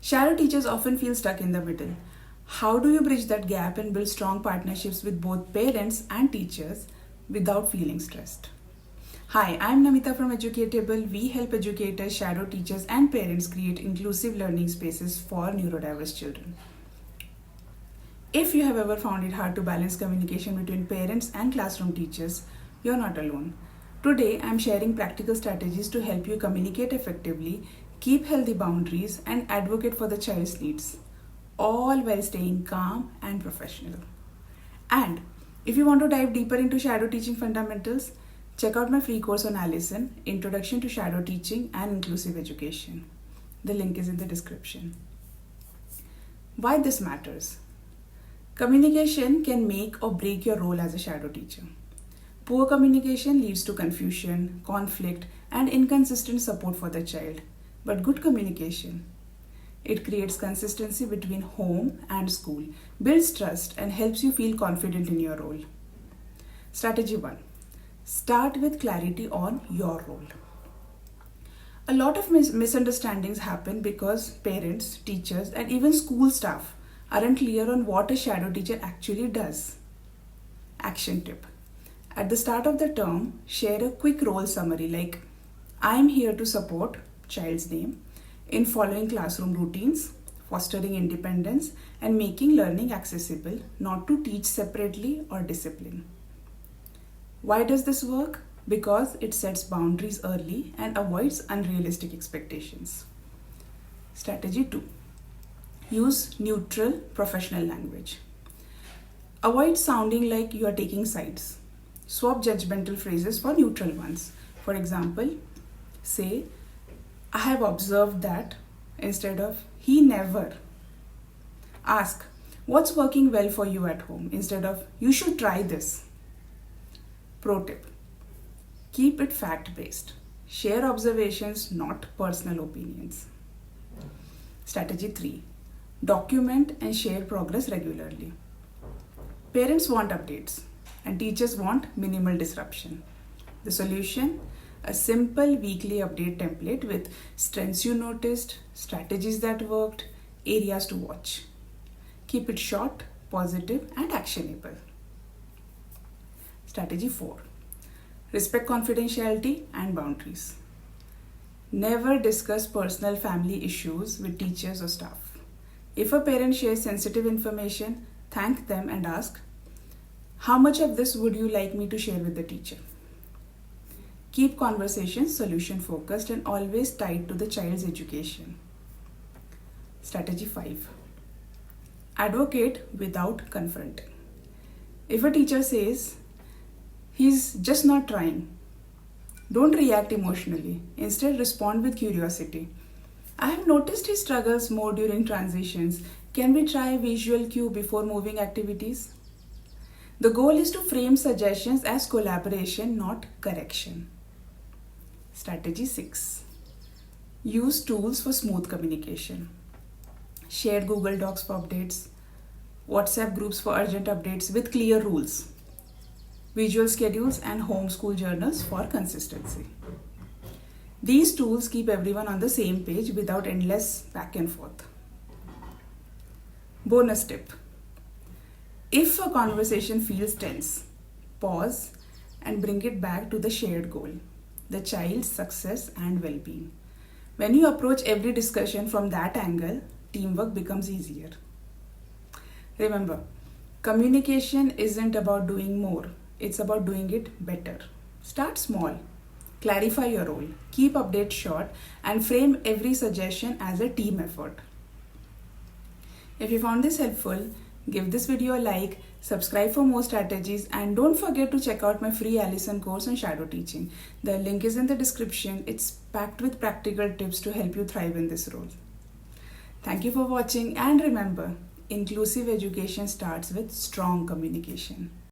Shadow teachers often feel stuck in the middle. How do you bridge that gap and build strong partnerships with both parents and teachers without feeling stressed? Hi, I'm Namita from EducateAble. We help educators, shadow teachers, and parents create inclusive learning spaces for neurodiverse children. If you have ever found it hard to balance communication between parents and classroom teachers, you're not alone. Today, I'm sharing practical strategies to help you communicate effectively, keep healthy boundaries, and advocate for the child's needs, all while staying calm and professional. And if you want to dive deeper into shadow teaching fundamentals, check out my free course on Allison, Introduction to Shadow Teaching and Inclusive Education. The link is in the description. Why this matters? Communication can make or break your role as a shadow teacher. Poor communication leads to confusion, conflict, and inconsistent support for the child. But good communication, it creates consistency between home and school, builds trust, and helps you feel confident in your role. Strategy 1. Start with clarity on your role. A lot of misunderstandings happen because parents, teachers, and even school staff aren't clear on what a shadow teacher actually does. Action tip. At the start of the term, share a quick role summary like, I'm here to support child's name in following classroom routines, fostering independence, and making learning accessible, not to teach separately or discipline. Why does this work? Because it sets boundaries early and avoids unrealistic expectations. Strategy 2. Use neutral professional language. Avoid sounding like you are taking sides. Swap judgmental phrases for neutral ones. For example, say, I have observed that instead of he never. Ask, what's working well for you at home instead of you should try this. Pro tip, keep it fact-based. Share observations, not personal opinions. Strategy 3. Document and share progress regularly. Parents want updates and teachers want minimal disruption. The solution? A simple weekly update template with strengths you noticed, strategies that worked, areas to watch. Keep it short, positive, and actionable. Strategy 4. Respect confidentiality and boundaries. Never discuss personal family issues with teachers or staff. If a parent shares sensitive information, thank them and ask, how much of this would you like me to share with the teacher? Keep conversations solution focused and always tied to the child's education. Strategy 5. Advocate without confronting. If a teacher says, he's just not trying, don't react emotionally. Instead, respond with curiosity. I have noticed he struggles more during transitions. Can we try visual cue before moving activities? The goal is to frame suggestions as collaboration, not correction. Strategy 6. Use tools for smooth communication. Share Google Docs for updates, WhatsApp groups for urgent updates with clear rules, visual schedules, and homeschool journals for consistency. These tools keep everyone on the same page without endless back and forth. Bonus tip. If a conversation feels tense, pause and bring it back to the shared goal, the child's success and well-being. When you approach every discussion from that angle, teamwork becomes easier. Remember, communication isn't about doing more, it's about doing it better. Start small, clarify your role, keep updates short, and frame every suggestion as a team effort. If you found this helpful, give this video a like, subscribe for more strategies, and don't forget to check out my free Allison course on shadow teaching. The link is in the description. It's packed with practical tips to help you thrive in this role. Thank you for watching, and remember, inclusive education starts with strong communication.